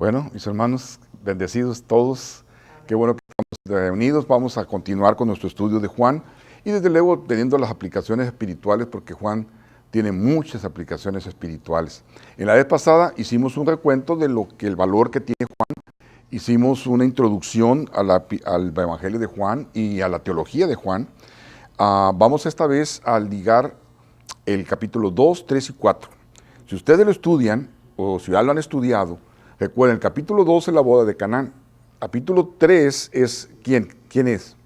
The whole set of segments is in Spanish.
Bueno, mis hermanos, bendecidos todos. Qué bueno que estamos reunidos. Vamos a continuar con nuestro estudio de Juan y desde luego teniendo las aplicaciones espirituales, porque Juan tiene muchas aplicaciones espirituales. En la vez pasada hicimos un recuento de el valor que tiene Juan. Hicimos una introducción al Evangelio de Juan y a la teología de Juan. Vamos esta vez a ligar el capítulo 2, 3 y 4. Si ustedes lo estudian, o si ya lo han estudiado, recuerden, el capítulo 2 es la boda de Canaán. Capítulo 3 es, ¿quién es?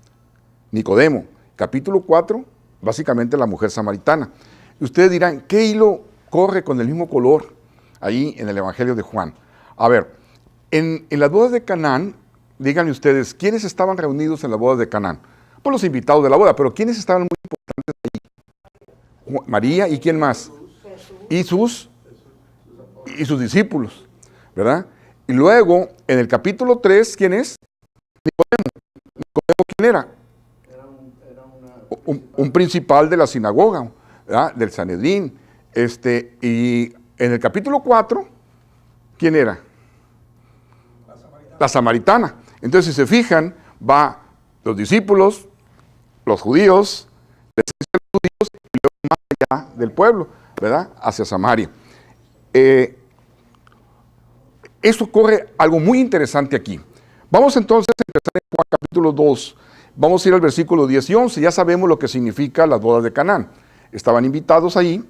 Nicodemo. Capítulo 4, básicamente la mujer samaritana. Y ustedes dirán, ¿qué hilo corre con el mismo color ahí en el Evangelio de Juan? A ver, en las bodas de Canaán, díganme ustedes, ¿quiénes estaban reunidos en las bodas de Canaán? Pues los invitados de la boda, pero ¿quiénes estaban muy importantes ahí? María, ¿y quién más? Y sus discípulos, ¿verdad? Y luego, en el capítulo 3, ¿quién es? Nicodemo. ¿Nicodemo quién era? Un principal de la sinagoga, ¿verdad? Del Sanedrín. Y en el capítulo 4, ¿quién era? La samaritana. Entonces, si se fijan, va los discípulos, los judíos, la esencia de los judíos, y luego más allá del pueblo, ¿verdad? Hacia Samaria. Esto ocurre algo muy interesante aquí. Vamos entonces a empezar en Juan capítulo 2. Vamos a ir al versículo 10 y 11. Ya sabemos lo que significa las bodas de Canaán. Estaban invitados ahí,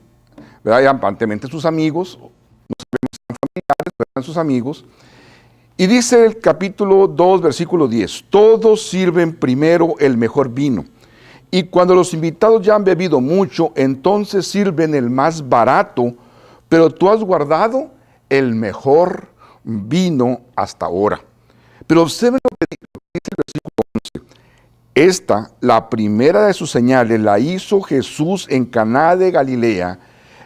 ¿verdad? Y aparentemente sus amigos, no sabemos si eran familiares, pero eran sus amigos. Y dice el capítulo 2, versículo 10, todos sirven primero el mejor vino. Y cuando los invitados ya han bebido mucho, entonces sirven el más barato, pero tú has guardado el mejor vino hasta ahora. Pero observen lo que dice el versículo 11. Esta, la primera de sus señales, la hizo Jesús en Caná de Galilea,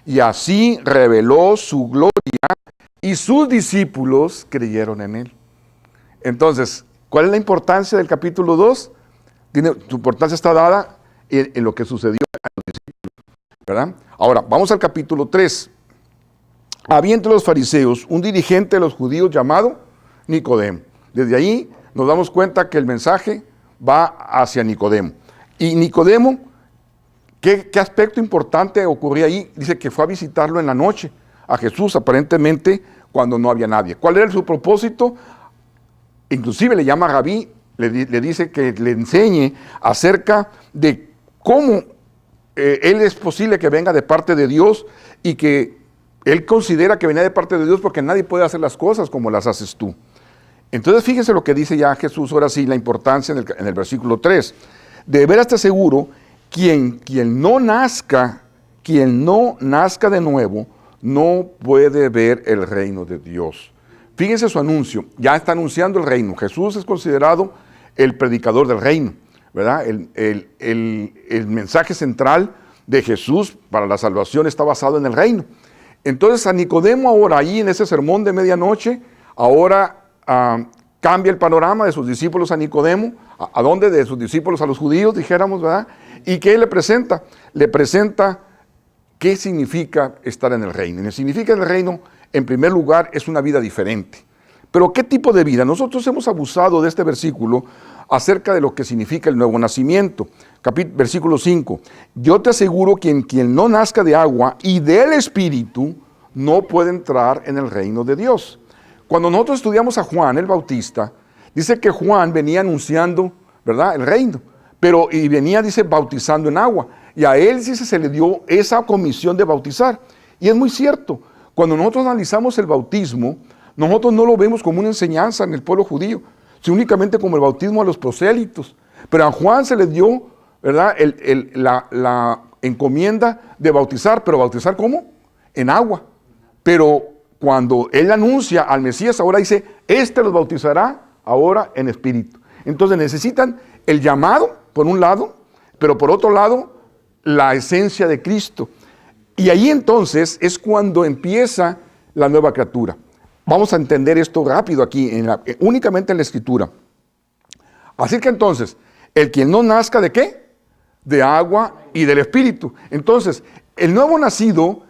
y así reveló su gloria, y sus discípulos creyeron en él. Entonces, ¿cuál es la importancia del capítulo 2? Su importancia está dada en lo que sucedió a los discípulos, ¿verdad? Ahora, vamos al capítulo 3. Había entre los fariseos un dirigente de los judíos llamado Nicodemo. Desde ahí nos damos cuenta que el mensaje va hacia Nicodemo. Y Nicodemo, ¿qué aspecto importante ocurría ahí? Dice que fue a visitarlo en la noche a Jesús, aparentemente cuando no había nadie. ¿Cuál era su propósito? Inclusive le llama a Rabí, le dice que le enseñe acerca de cómo él es posible que venga de parte de Dios y que él considera que venía de parte de Dios porque nadie puede hacer las cosas como las haces tú. Entonces fíjense lo que dice ya Jesús, ahora sí, la importancia en el versículo 3. De veras te aseguro, quien no nazca de nuevo, no puede ver el reino de Dios. Fíjense su anuncio, ya está anunciando el reino. Jesús es considerado el predicador del reino, ¿verdad? El mensaje central de Jesús para la salvación está basado en el reino. Entonces a Nicodemo ahora, ahí en ese sermón de medianoche, ahora cambia el panorama de sus discípulos a Nicodemo. ¿A dónde? De sus discípulos a los judíos, dijéramos, ¿verdad? ¿Y qué le presenta? Le presenta qué significa estar en el reino. Y significa en el reino, en primer lugar, es una vida diferente. Pero ¿qué tipo de vida? Nosotros hemos abusado de este versículo acerca de lo que significa el nuevo nacimiento. Versículo 5. Yo te aseguro que quien no nazca de agua y del Espíritu no puede entrar en el reino de Dios. Cuando nosotros estudiamos a Juan el Bautista, dice que Juan venía anunciando, ¿verdad?, el reino. Y venía, dice, bautizando en agua. Y a él, dice, se le dio esa comisión de bautizar. Y es muy cierto. Cuando nosotros analizamos el bautismo, nosotros no lo vemos como una enseñanza en el pueblo judío, sino únicamente como el bautismo a los prosélitos. Pero a Juan se le dio, ¿verdad?, la encomienda de bautizar. ¿Pero bautizar cómo? En agua. Pero cuando él anuncia al Mesías, ahora dice, los bautizará ahora en espíritu. Entonces necesitan el llamado, por un lado, pero por otro lado, la esencia de Cristo. Y ahí entonces es cuando empieza la nueva criatura. Vamos a entender esto rápido aquí, únicamente en la Escritura. Así que entonces, el quien no nazca ¿de qué? De agua y del Espíritu. Entonces, el nuevo nacido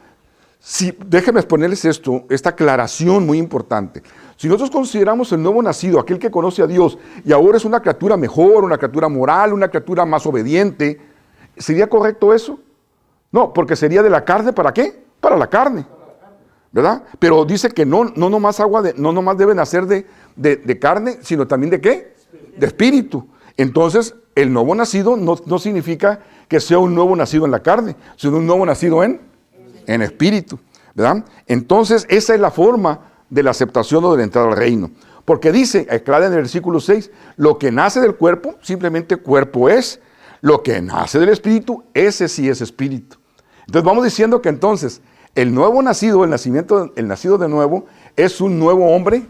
Si, déjenme exponerles esta aclaración muy importante. Si nosotros consideramos el nuevo nacido, aquel que conoce a Dios, y ahora es una criatura mejor, una criatura moral, una criatura más obediente, ¿sería correcto eso? No, porque sería de la carne, ¿para qué? Para la carne, ¿verdad? Pero dice que no nomás no nomás debe nacer de carne, sino también ¿de qué? De espíritu. Entonces, el nuevo nacido no significa que sea un nuevo nacido en la carne, sino un nuevo nacido en espíritu, ¿verdad? Entonces, esa es la forma de la aceptación o de la entrada al reino. Porque dice, aclara en el versículo 6, lo que nace del cuerpo, simplemente cuerpo es. Lo que nace del espíritu, ese sí es espíritu. Entonces vamos diciendo que entonces, el nuevo nacido, el nacido de nuevo, es un nuevo hombre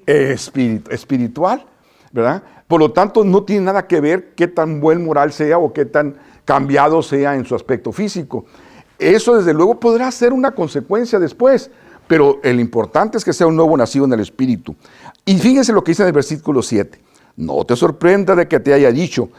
espiritual, ¿verdad? Por lo tanto, no tiene nada que ver qué tan buen moral sea o qué tan cambiado sea en su aspecto físico. Eso desde luego podrá ser una consecuencia después, pero el importante es que sea un nuevo nacido en el espíritu. Y fíjense lo que dice en el versículo 7. No te sorprenda de que te haya dicho,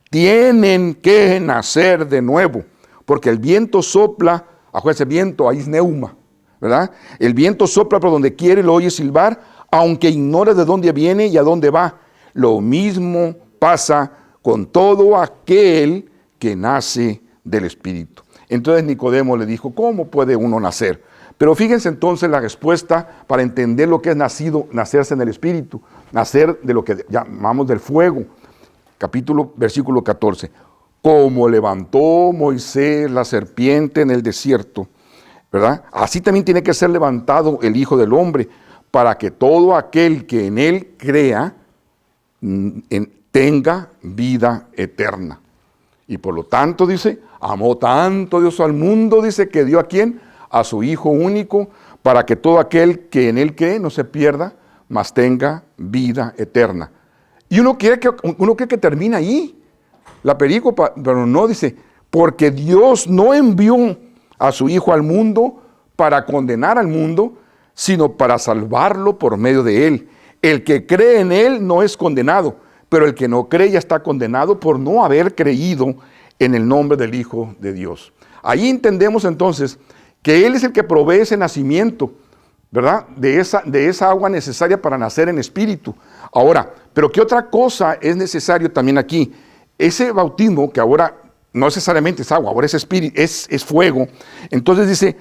tienen que nacer de nuevo, porque el viento sopla, acuérdense, viento, ahí es neuma, ¿verdad? El viento sopla por donde quiere y lo oye silbar, aunque ignore de dónde viene y a dónde va. Lo mismo pasa con todo aquel que nace del Espíritu. Entonces Nicodemo le dijo, ¿cómo puede uno nacer? Pero fíjense entonces la respuesta para entender lo que es nacerse en el Espíritu, nacer de lo que llamamos del fuego. Versículo 14. Como levantó Moisés la serpiente en el desierto, ¿verdad? Así también tiene que ser levantado el Hijo del Hombre, para que todo aquel que en él crea tenga vida eterna. Y por lo tanto, dice, amó tanto Dios al mundo, dice, que dio ¿a quién? A su Hijo único, para que todo aquel que en él cree no se pierda, mas tenga vida eterna. Y uno cree que termina ahí la perícopa, pero no, dice, porque Dios no envió a su Hijo al mundo para condenar al mundo, sino para salvarlo por medio de él. El que cree en él no es condenado, pero el que no cree ya está condenado por no haber creído en el nombre del Hijo de Dios. Ahí entendemos entonces que él es el que provee ese nacimiento, ¿verdad? De esa agua necesaria para nacer en espíritu. Ahora, pero ¿qué otra cosa es necesario también aquí? Ese bautismo, que ahora no necesariamente es agua, ahora es espíritu, es fuego. Entonces dice,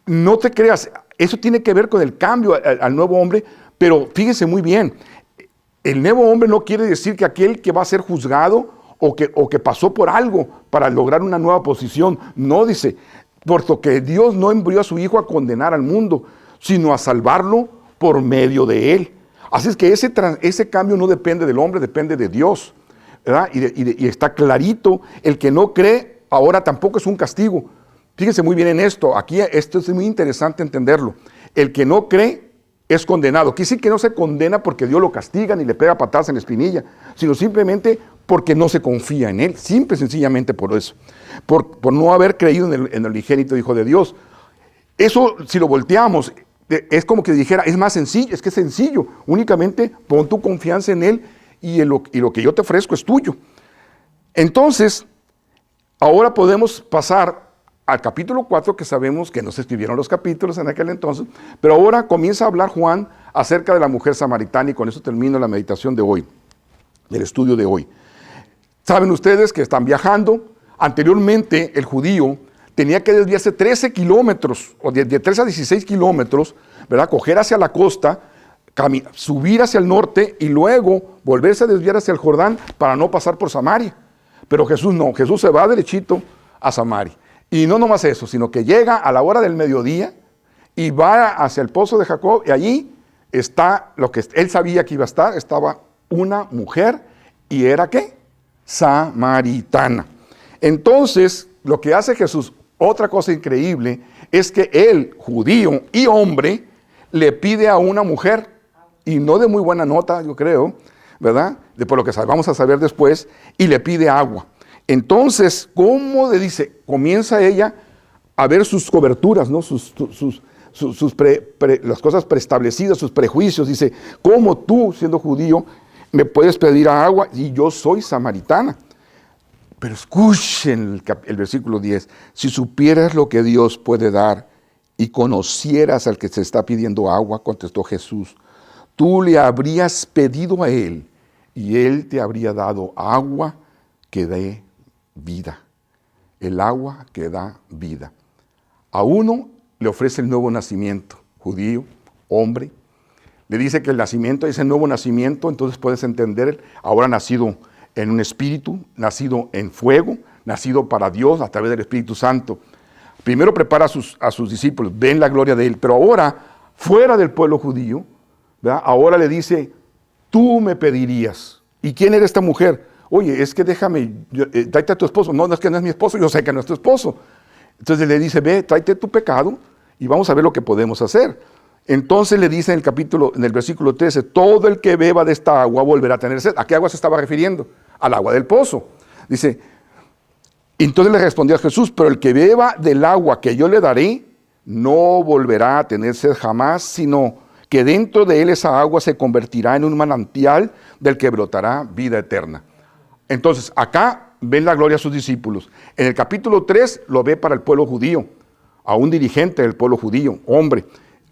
no te creas, eso tiene que ver con el cambio al nuevo hombre, pero fíjense muy bien, el nuevo hombre no quiere decir que aquel que va a ser juzgado o que pasó por algo para lograr una nueva posición. No, dice, puesto que Dios no envió a su Hijo a condenar al mundo, sino a salvarlo por medio de él. Así es que ese cambio no depende del hombre, depende de Dios, ¿verdad? Y está clarito, el que no cree ahora tampoco es un castigo. Fíjense muy bien en esto, aquí esto es muy interesante entenderlo. El que no cree es condenado. Quiere decir que no se condena porque Dios lo castiga ni le pega patadas en la espinilla, sino simplemente porque no se confía en él, simple y sencillamente por eso, por no haber creído en el unigénito Hijo de Dios. Eso, si lo volteamos, es como que dijera, es más sencillo, es que es sencillo, únicamente pon tu confianza en él y lo que yo te ofrezco es tuyo. Entonces, ahora podemos pasar al capítulo 4, que sabemos que no se escribieron los capítulos en aquel entonces, pero ahora comienza a hablar Juan acerca de la mujer samaritana, y con eso termino la meditación de hoy, del estudio de hoy. Saben ustedes que están viajando. Anteriormente el judío tenía que desviarse 13 kilómetros, o de 13 a 16 kilómetros, ¿verdad? Coger hacia la costa, subir hacia el norte y luego volverse a desviar hacia el Jordán para no pasar por Samaria. Pero Jesús no, Jesús se va derechito a Samaria. Y no nomás eso, sino que llega a la hora del mediodía y va hacia el pozo de Jacob, y allí está lo que él sabía que iba a estar, estaba una mujer, y era ¿qué? Samaritana. Entonces, lo que hace Jesús, otra cosa increíble, es que él, judío y hombre, le pide a una mujer, y no de muy buena nota, yo creo, ¿verdad? Por lo que vamos a saber después, y le pide agua. Entonces, ¿cómo le dice? Comienza ella a ver sus coberturas, ¿no? Las cosas preestablecidas, sus prejuicios. Dice, ¿cómo tú, siendo judío, me puedes pedir agua? Y yo soy samaritana. Pero escuchen el versículo 10. Si supieras lo que Dios puede dar y conocieras al que te está pidiendo agua, contestó Jesús, tú le habrías pedido a él y él te habría dado agua que dé vida. El agua que da vida. A uno le ofrece el nuevo nacimiento, judío, hombre. Le dice que el nacimiento es el nuevo nacimiento, entonces puedes entender, ahora nacido en un espíritu, nacido en fuego, nacido para Dios a través del Espíritu Santo. Primero prepara a sus discípulos, ven la gloria de él, pero ahora, fuera del pueblo judío, ¿verdad? Ahora le dice, tú me pedirías. ¿Y quién era esta mujer? Oye, es que déjame, tráete a tu esposo. No, no es que no es mi esposo, yo sé que no es tu esposo. Entonces le dice, ve, tráete tu pecado y vamos a ver lo que podemos hacer. Entonces le dice en el versículo 13, todo el que beba de esta agua volverá a tener sed. ¿A qué agua se estaba refiriendo? Al agua del pozo. Dice, entonces le respondió a Jesús, pero el que beba del agua que yo le daré, no volverá a tener sed jamás, sino que dentro de él esa agua se convertirá en un manantial del que brotará vida eterna. Entonces, acá ven la gloria a sus discípulos. En el capítulo 3 lo ve para el pueblo judío, a un dirigente del pueblo judío, hombre.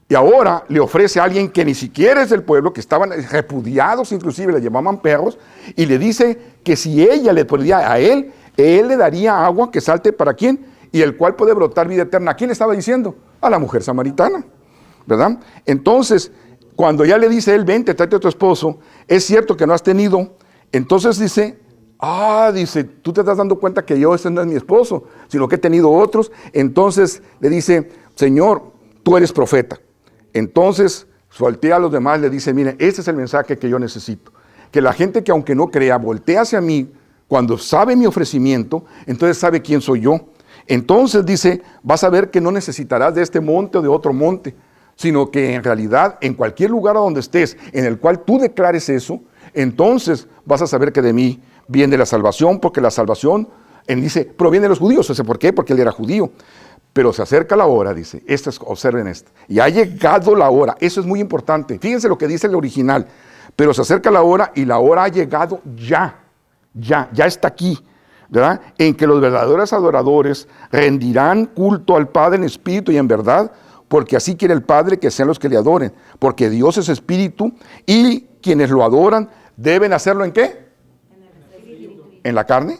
Y ahora le ofrece a alguien que ni siquiera es del pueblo, que estaban repudiados, inclusive le llamaban perros, y le dice que si ella le podía a él le daría agua que salte para quién, y el cual puede brotar vida eterna. ¿A quién le estaba diciendo? A la mujer samaritana, ¿verdad? Entonces, cuando ya le dice él, vente, tráete a tu esposo, es cierto que no has tenido, entonces dice, dice, tú te estás dando cuenta que ese no es mi esposo, sino que he tenido otros. Entonces le dice, Señor, tú eres profeta. Entonces voltea a los demás, le dice, mire, ese es el mensaje que yo necesito. Que la gente que aunque no crea, voltea hacia mí, cuando sabe mi ofrecimiento, entonces sabe quién soy yo. Entonces dice, vas a ver que no necesitarás de este monte o de otro monte, sino que en realidad en cualquier lugar a donde estés, en el cual tú declares eso, entonces vas a saber que de mí viene la salvación, porque la salvación, él dice, proviene de los judíos. ¿Por qué? Porque él era judío. Pero se acerca la hora, dice, observen esto, y ha llegado la hora, eso es muy importante, fíjense lo que dice el original, pero se acerca la hora y la hora ha llegado ya está aquí, ¿verdad? En que los verdaderos adoradores rendirán culto al Padre en espíritu y en verdad, porque así quiere el Padre que sean los que le adoren, porque Dios es espíritu y quienes lo adoran deben hacerlo ¿en qué? ¿En la carne?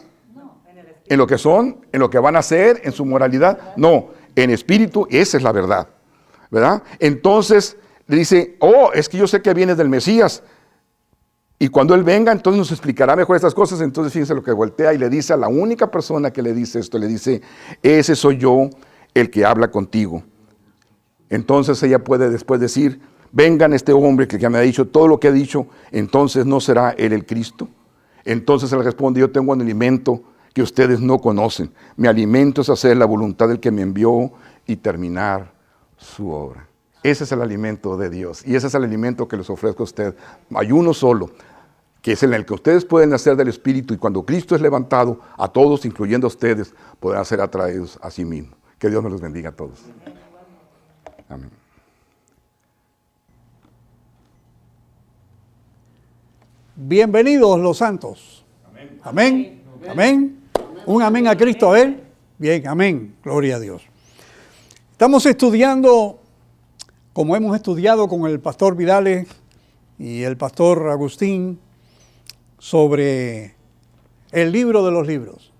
¿En lo que son? ¿En lo que van a hacer? ¿En su moralidad? No, en espíritu, esa es la verdad, ¿verdad? Entonces le dice, es que yo sé que vienes del Mesías, y cuando Él venga, entonces nos explicará mejor estas cosas. Entonces fíjense lo que voltea y le dice a la única persona que le dice esto, le dice, ese soy yo el que habla contigo. Entonces ella puede después decir, vengan este hombre que me ha dicho todo lo que ha dicho, entonces ¿no será Él el Cristo? Entonces Él responde, yo tengo un alimento que ustedes no conocen. Mi alimento es hacer la voluntad del que me envió y terminar su obra. Ese es el alimento de Dios y ese es el alimento que les ofrezco a usted. Hay uno solo, que es en el que ustedes pueden nacer del Espíritu y cuando Cristo es levantado, a todos, incluyendo a ustedes, podrán ser atraídos a sí mismo. Que Dios me los bendiga a todos. Amén. Bienvenidos los santos. Amén. Amén. Amén. Un amén a Cristo, a ver. Bien, amén. Gloria a Dios. Estamos estudiando, como hemos estudiado con el pastor Vidales y el pastor Agustín, sobre el libro de los libros.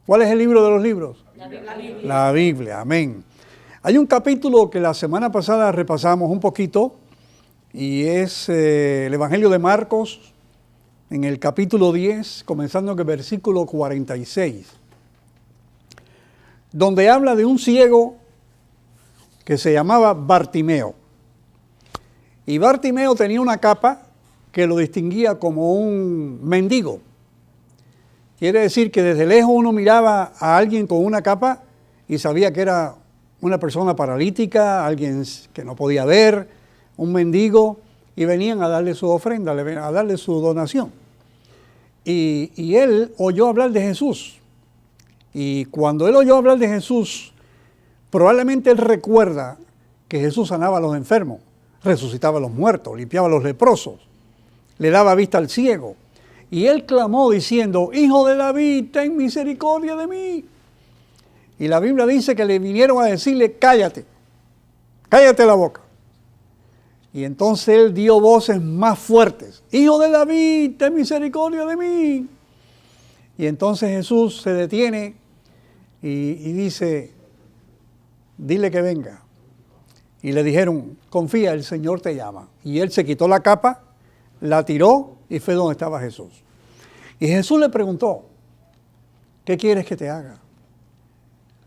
¿Cuál es el libro de los libros? La Biblia. La Biblia, amén. Hay un capítulo que la semana pasada repasamos un poquito y es el Evangelio de Marcos, en el capítulo 10, comenzando en el versículo 46, donde habla de un ciego que se llamaba Bartimeo. Y Bartimeo tenía una capa que lo distinguía como un mendigo. Quiere decir que desde lejos uno miraba a alguien con una capa y sabía que era una persona paralítica, alguien que no podía ver, un mendigo, y venían a darle su ofrenda, a darle su donación. Y él oyó hablar de Jesús. Y cuando él oyó hablar de Jesús, probablemente él recuerda que Jesús sanaba a los enfermos, resucitaba a los muertos, limpiaba a los leprosos, le daba vista al ciego. Y él clamó diciendo, Hijo de David, ten misericordia de mí. Y la Biblia dice que le vinieron a decirle, cállate, cállate la boca. Y entonces él dio voces más fuertes. Hijo de David, ten misericordia de mí. Y entonces Jesús se detiene y dice, dile que venga. Y le dijeron, confía, el Señor te llama. Y él se quitó la capa, la tiró y fue donde estaba Jesús. Y Jesús le preguntó, ¿qué quieres que te haga?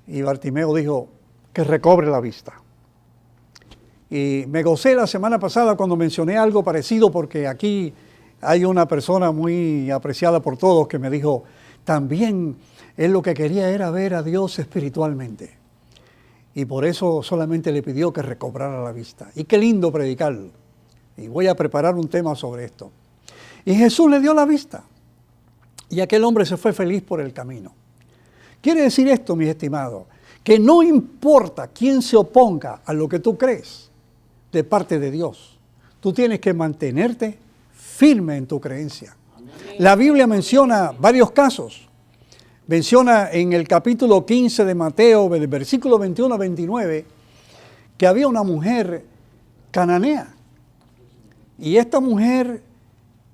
Y Bartimeo dijo, que recobre la vista. Y me gocé la semana pasada cuando mencioné algo parecido, porque aquí hay una persona muy apreciada por todos que me dijo, también él lo que quería era ver a Dios espiritualmente. Y por eso solamente le pidió que recobrara la vista. Y qué lindo predicarlo. Y voy a preparar un tema sobre esto. Y Jesús le dio la vista. Y aquel hombre se fue feliz por el camino. Quiere decir esto, mis estimados, que no importa quién se oponga a lo que tú crees de parte de Dios, tú tienes que mantenerte firme en tu creencia. La Biblia menciona varios casos. Menciona en el capítulo 15 de Mateo, del versículo 21 a 29, que había una mujer cananea. Y esta mujer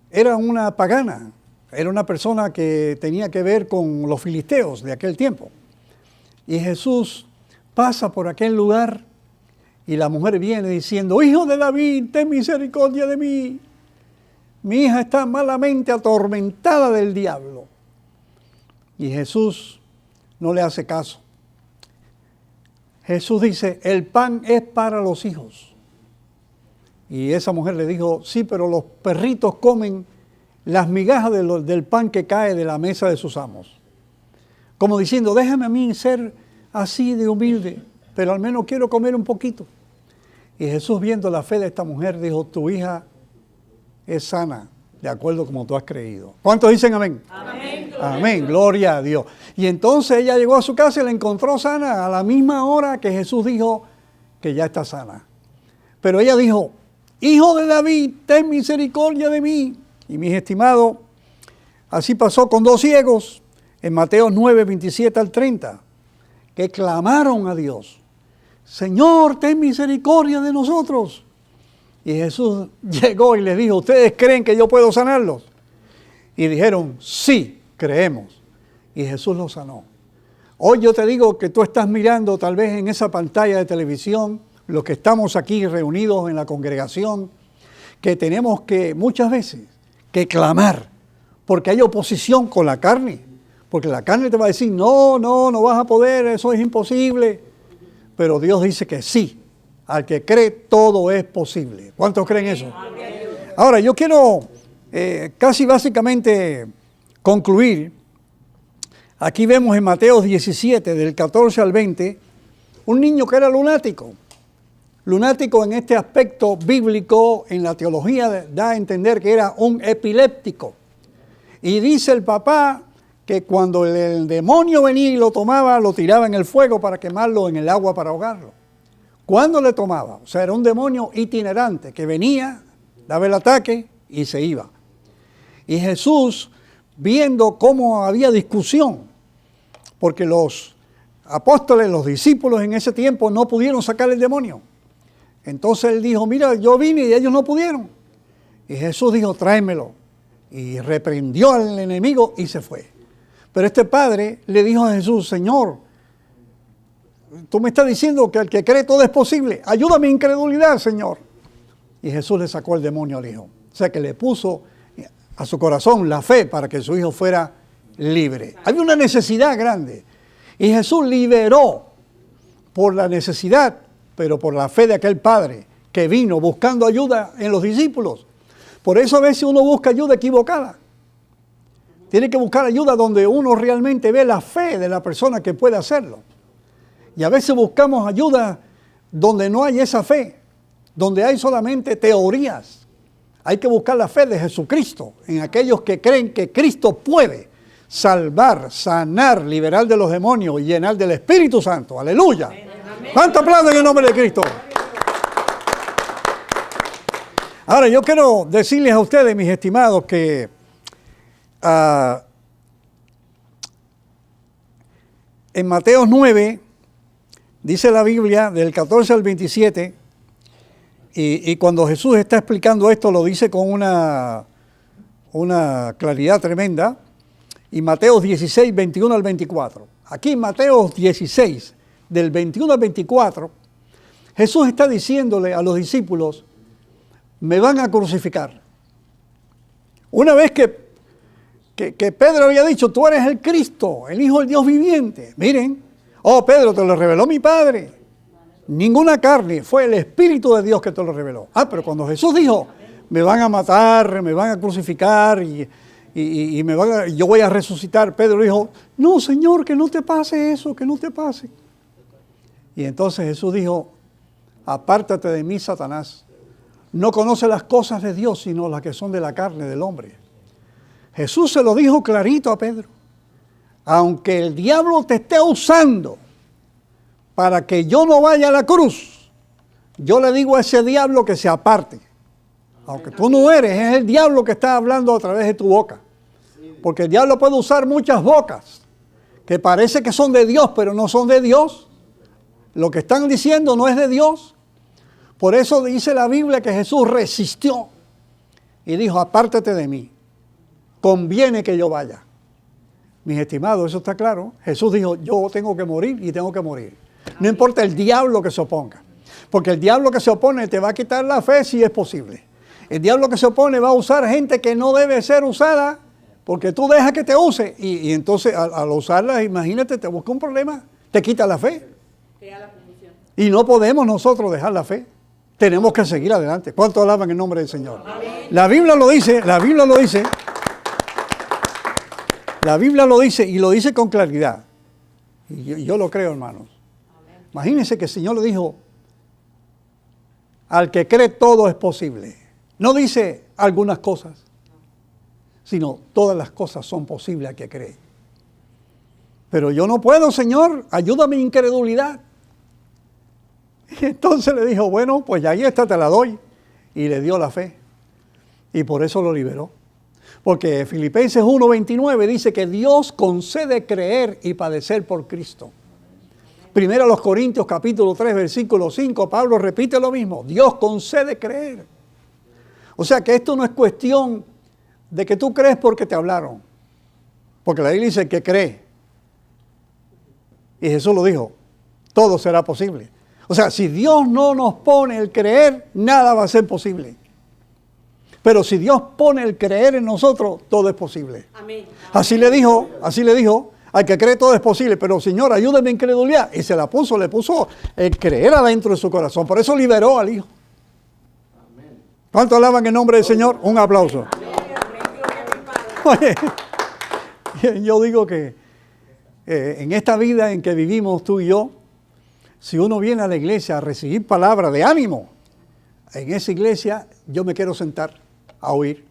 era una pagana, era una persona que tenía que ver con los filisteos de aquel tiempo. Y Jesús pasa por aquel lugar y la mujer viene diciendo, Hijo de David, ten misericordia de mí. Mi hija está malamente atormentada del diablo. Y Jesús no le hace caso. Jesús dice, el pan es para los hijos. Y esa mujer le dijo, sí, pero los perritos comen las migajas del pan que cae de la mesa de sus amos. Como diciendo, déjame a mí ser así de humilde, pero al menos quiero comer un poquito. Y Jesús, viendo la fe de esta mujer, dijo, tu hija es sana, de acuerdo como tú has creído. ¿Cuántos dicen amén? Amén. Amén, gloria a Dios. Y entonces ella llegó a su casa y la encontró sana a la misma hora que Jesús dijo que ya está sana. Pero ella dijo, Hijo de David, ten misericordia de mí. Y mis estimados, así pasó con dos ciegos en Mateo 9, 27 al 30, que clamaron a Dios, Señor, ten misericordia de nosotros. Y Jesús llegó y les dijo, ¿ustedes creen que yo puedo sanarlos? Y dijeron, sí, creemos. Y Jesús los sanó. Hoy yo te digo que tú estás mirando tal vez en esa pantalla de televisión, los que estamos aquí reunidos en la congregación, que tenemos que muchas veces que clamar, porque hay oposición con la carne, porque la carne te va a decir, no vas a poder, eso es imposible, pero Dios dice que sí, al que cree todo es posible. ¿Cuántos creen eso? Ahora, yo quiero casi básicamente concluir. Aquí vemos en Mateo 17, del 14 al 20, un niño que era lunático. Lunático en este aspecto bíblico, en la teología, da a entender que era un epiléptico. Y dice el papá que cuando el demonio venía y lo tomaba, lo tiraba en el fuego para quemarlo, en el agua para ahogarlo. ¿Cuándo le tomaba? O sea, era un demonio itinerante que venía, daba el ataque y se iba. Y Jesús, viendo cómo había discusión, porque los apóstoles, los discípulos en ese tiempo no pudieron sacar el demonio. Entonces él dijo, mira, yo vine y ellos no pudieron. Y Jesús dijo, tráemelo. Y reprendió al enemigo y se fue. Pero este padre le dijo a Jesús, Señor, tú me estás diciendo que al que cree todo es posible. Ayuda a mi incredulidad, Señor. Y Jesús le sacó el demonio al hijo. O sea que le puso a su corazón la fe para que su hijo fuera libre. Había una necesidad grande. Y Jesús liberó por la necesidad, pero por la fe de aquel padre que vino buscando ayuda en los discípulos. Por eso a veces uno busca ayuda equivocada. Tiene que buscar ayuda donde uno realmente ve la fe de la persona que puede hacerlo. Y a veces buscamos ayuda donde no hay esa fe, donde hay solamente teorías. Hay que buscar la fe de Jesucristo en aquellos que creen que Cristo puede salvar, sanar, liberar de los demonios y llenar del Espíritu Santo. ¡Aleluya! ¿Cuánto aplauden en el nombre de Cristo? Ahora yo quiero decirles a ustedes, mis estimados, que en Mateo 9, dice la Biblia, del 14 al 27, Y cuando Jesús está explicando esto, lo dice con una claridad tremenda. Y Mateo 16, 21 al 24. Aquí en Mateo 16, del 21 al 24, Jesús está diciéndole a los discípulos, me van a crucificar. Una vez que Pedro había dicho, tú eres el Cristo, el Hijo del Dios viviente. Miren, oh Pedro, te lo reveló mi Padre. Ninguna carne, fue el Espíritu de Dios que te lo reveló. Pero cuando Jesús dijo, me van a matar, me van a crucificar y yo voy a resucitar, Pedro dijo, no Señor, que no te pase eso, que no te pase. Y entonces Jesús dijo, apártate de mí, Satanás. No conoces las cosas de Dios, sino las que son de la carne del hombre. Jesús se lo dijo clarito a Pedro. Aunque el diablo te esté usando para que yo no vaya a la cruz, yo le digo a ese diablo que se aparte. Aunque tú no eres, es el diablo que está hablando a través de tu boca. Porque el diablo puede usar muchas bocas que parece que son de Dios, pero no son de Dios. Lo que están diciendo no es de Dios. Por eso dice la Biblia que Jesús resistió y dijo, apártate de mí, conviene que yo vaya. Mis estimados, eso está claro. Jesús dijo, yo tengo que morir y tengo que morir. No importa el diablo que se oponga, porque el diablo que se opone te va a quitar la fe si es posible. El diablo que se opone va a usar gente que no debe ser usada, porque tú dejas que te use y entonces al usarla, imagínate, te busca un problema, te quita la fe. Y no podemos nosotros dejar la fe. Tenemos que seguir adelante. ¿Cuánto alaban en nombre del Señor? Amén. La Biblia lo dice, la Biblia lo dice. La Biblia lo dice y lo dice con claridad. Y yo lo creo, hermanos. Amén. Imagínense que el Señor le dijo, al que cree todo es posible. No dice algunas cosas, sino todas las cosas son posibles al que cree. Pero yo no puedo, Señor, ayúdame mi incredulidad. Y entonces le dijo, bueno, pues ahí está, te la doy. Y le dio la fe. Y por eso lo liberó. Porque Filipenses 1:29 dice que Dios concede creer y padecer por Cristo. Primero a los Corintios capítulo 3, versículo 5, Pablo repite lo mismo. Dios concede creer. O sea que esto no es cuestión de que tú crees porque te hablaron. Porque la Biblia dice que cree. Y Jesús lo dijo, todo será posible. O sea, si Dios no nos pone el creer, nada va a ser posible. Pero si Dios pone el creer en nosotros, todo es posible. Amén. Así le dijo, al que cree todo es posible, pero Señor, ayúdame en incredulidad. Y se la puso, le puso el creer adentro de su corazón. Por eso liberó al Hijo. Amén. ¿Cuánto alaban en nombre del Señor? Un aplauso. Oye, yo digo que en esta vida en que vivimos tú y yo, si uno viene a la iglesia a recibir palabra de ánimo, en esa iglesia yo me quiero sentar a oír.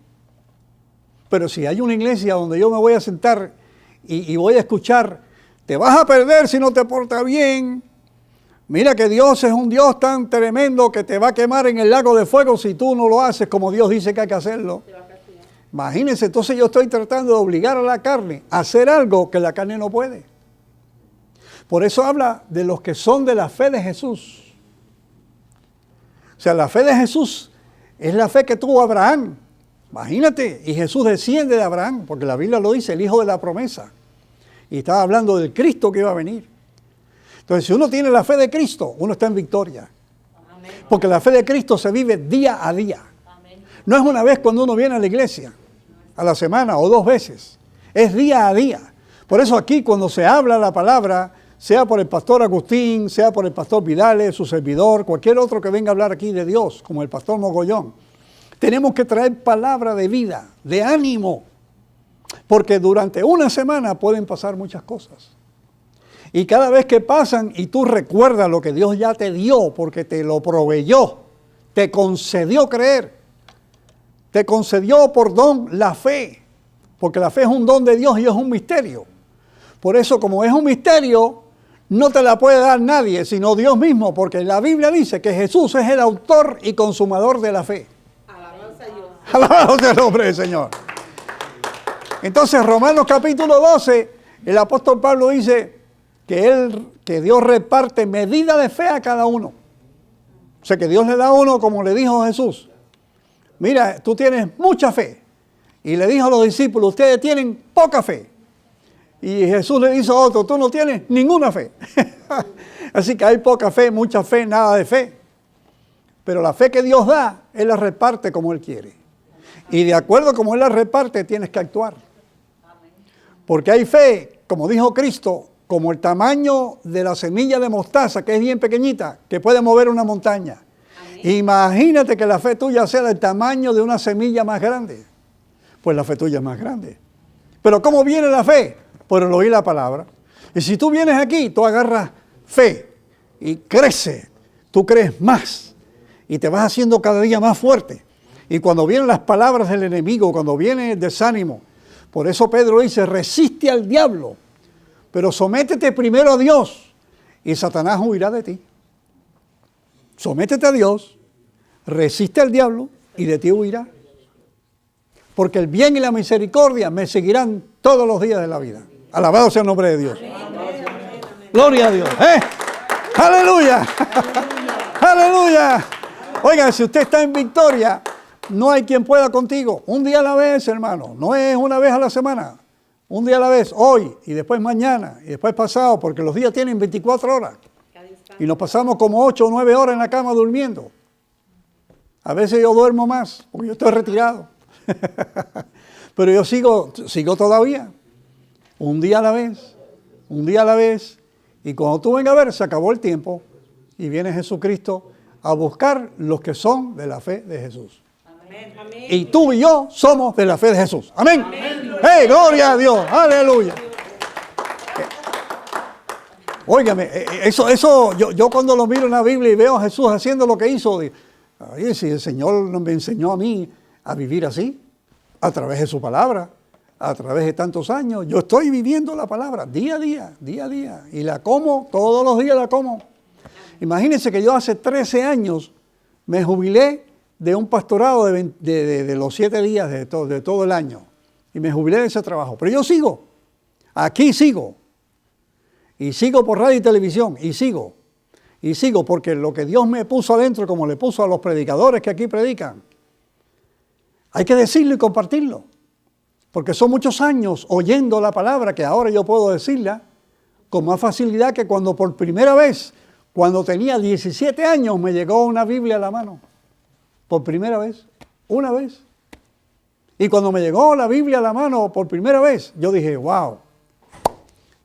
Pero si hay una iglesia donde yo me voy a sentar y voy a escuchar, te vas a perder si no te portas bien. Mira que Dios es un Dios tan tremendo que te va a quemar en el lago de fuego si tú no lo haces como Dios dice que hay que hacerlo. Imagínense, entonces yo estoy tratando de obligar a la carne a hacer algo que la carne no puede. Por eso habla de los que son de la fe de Jesús. O sea, la fe de Jesús es la fe que tuvo Abraham. Imagínate, y Jesús desciende de Abraham, porque la Biblia lo dice, el hijo de la promesa. Y estaba hablando del Cristo que iba a venir. Entonces, si uno tiene la fe de Cristo, uno está en victoria. Porque la fe de Cristo se vive día a día. No es una vez cuando uno viene a la iglesia, a la semana o 2 veces. Es día a día. Por eso aquí cuando se habla la palabra, sea por el pastor Agustín, sea por el pastor Vidales, su servidor, cualquier otro que venga a hablar aquí de Dios, como el pastor Mogollón, tenemos que traer palabra de vida, de ánimo, porque durante una semana pueden pasar muchas cosas. Y cada vez que pasan y tú recuerdas lo que Dios ya te dio, porque te lo proveyó, te concedió creer, te concedió por don la fe, porque la fe es un don de Dios y es un misterio. Por eso, como es un misterio, no te la puede dar nadie, sino Dios mismo, porque la Biblia dice que Jesús es el autor y consumador de la fe. Alabanza a Dios. Alabanza al nombre del Señor. Entonces, Romanos capítulo 12, el apóstol Pablo dice que Dios reparte medida de fe a cada uno. O sea que Dios le da a uno como le dijo Jesús. Mira, tú tienes mucha fe. Y le dijo a los discípulos, ustedes tienen poca fe. Y Jesús le dice a otro, tú no tienes ninguna fe. Así que hay poca fe, mucha fe, nada de fe. Pero la fe que Dios da, Él la reparte como Él quiere. Y de acuerdo a como Él la reparte, tienes que actuar. Porque hay fe, como dijo Cristo, como el tamaño de la semilla de mostaza, que es bien pequeñita, que puede mover una montaña. Amén. Imagínate que la fe tuya sea del tamaño de una semilla más grande. Pues la fe tuya es más grande. Pero ¿cómo viene la fe? Por el oír la palabra. Y si tú vienes aquí, tú agarras fe y crece. Tú crees más. Y te vas haciendo cada día más fuerte. Y cuando vienen las palabras del enemigo, cuando viene el desánimo, por eso Pedro dice, resiste al diablo, pero sométete primero a Dios y Satanás huirá de ti. Sométete a Dios, resiste al diablo y de ti huirá. Porque el bien y la misericordia me seguirán todos los días de la vida. Alabado sea el nombre de Dios. Gloria a Dios. ¡Aleluya! ¡Aleluya! Oiga, si usted está en victoria, no hay quien pueda contigo. Un día a la vez, hermano. No es una vez a la semana. Un día a la vez, hoy, y después mañana, y después pasado, porque los días tienen 24 horas. Y nos pasamos como 8 o 9 horas en la cama durmiendo. A veces yo duermo más, porque yo estoy retirado. Pero yo sigo todavía. Un día a la vez, un día a la vez. Y cuando tú vengas a ver, se acabó el tiempo. Y viene Jesucristo a buscar los que son de la fe de Jesús. Amén. Y tú y yo somos de la fe de Jesús. Amén. Amén. ¡Hey, gloria a Dios! ¡Aleluya! Óigame, yo cuando lo miro en la Biblia y veo a Jesús haciendo lo que hizo, digo, ay, si el Señor me enseñó a mí a vivir así, a través de su palabra, a través de tantos años, yo estoy viviendo la palabra día a día, día a día, y la como, todos los días la como. Imagínense que yo hace 13 años me jubilé de un pastorado de los 7 días de todo el año, y me jubilé de ese trabajo, pero yo sigo, aquí sigo. Y sigo por radio y televisión, y sigo, porque lo que Dios me puso adentro, como le puso a los predicadores que aquí predican, hay que decirlo y compartirlo, porque son muchos años oyendo la palabra que ahora yo puedo decirla con más facilidad que cuando por primera vez, cuando tenía 17 años, me llegó una Biblia a la mano, por primera vez, una vez. Y cuando me llegó la Biblia a la mano por primera vez, yo dije, wow,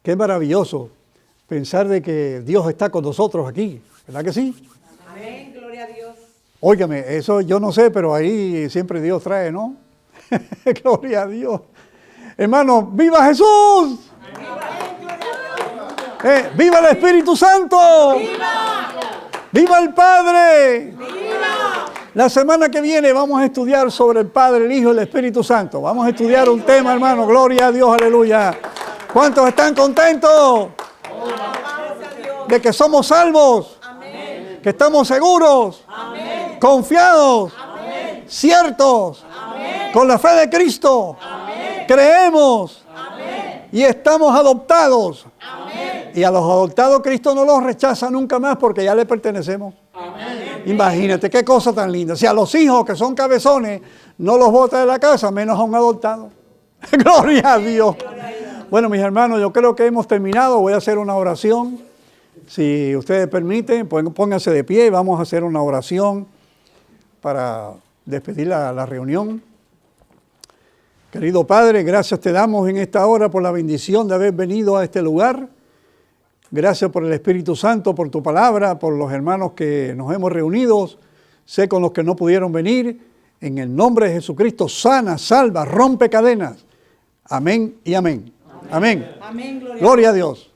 qué maravilloso. Pensar de que Dios está con nosotros aquí, ¿verdad que sí? Amén, gloria a Dios. Óigame, eso yo no sé, pero ahí siempre Dios trae, ¿no? Gloria a Dios. Hermano, ¡viva Jesús! ¡Viva el Espíritu Santo! ¡Viva! ¡Viva el Padre! ¡Viva! La semana que viene vamos a estudiar sobre el Padre, el Hijo y el Espíritu Santo. Vamos a estudiar un tema, hermano. Gloria a Dios, aleluya. ¿Cuántos están contentos? De que somos salvos, amén. Que estamos seguros, amén. Confiados, amén. Ciertos, amén. Con la fe de Cristo, amén. Creemos, amén. Y estamos adoptados, amén. Y a los adoptados Cristo no los rechaza nunca más porque ya le pertenecemos. Amén. Imagínate qué cosa tan linda. Si a los hijos que son cabezones no los bota de la casa, menos a un adoptado. Gloria a Dios. Bueno, mis hermanos, yo creo que hemos terminado. Voy a hacer una oración. Si ustedes permiten, pónganse de pie y vamos a hacer una oración para despedir la reunión. Querido Padre, gracias te damos en esta hora por la bendición de haber venido a este lugar. Gracias por el Espíritu Santo, por tu palabra, por los hermanos que nos hemos reunido. Sé con los que no pudieron venir. En el nombre de Jesucristo, sana, salva, rompe cadenas. Amén y amén. Amén. Amén. Gloria a Dios.